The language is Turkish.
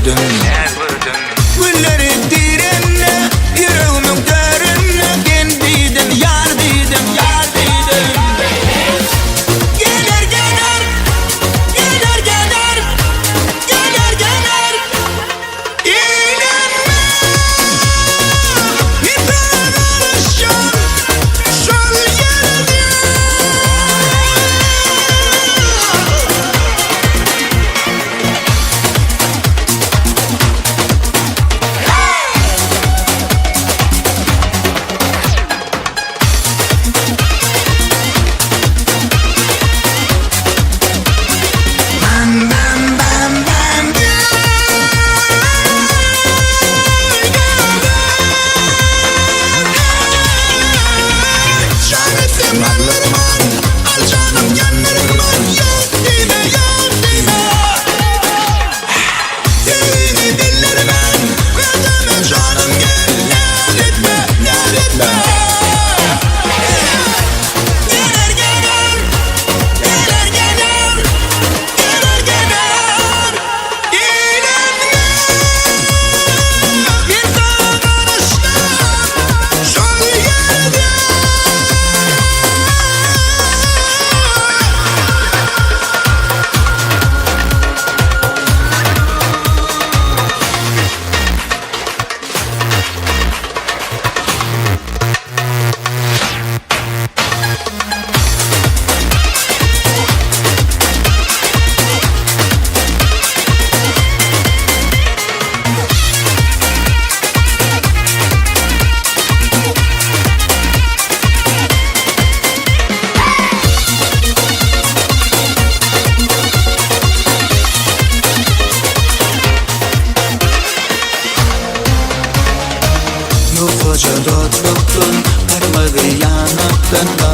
vurdun. Gülleri direnne, yüreğimin derinne, kendiydim, yar dedim, yar dedim. Gelir gelir, gelir gelir, gelir gelir. İğnenme, ipine karışan şöl yerde. Bam bam bam bam gül, şahitim anlarman, al canım yanlarman. Yok deme, yok deme. Dilini dillermen, verdeme canım gel. Yar etme, yar etme. Gelir gelir, gelir gelir, gelir gelir. İğnenme, ipine karışan şöl yerde. Yok hoca dotlukun, bakmadı yanaktan.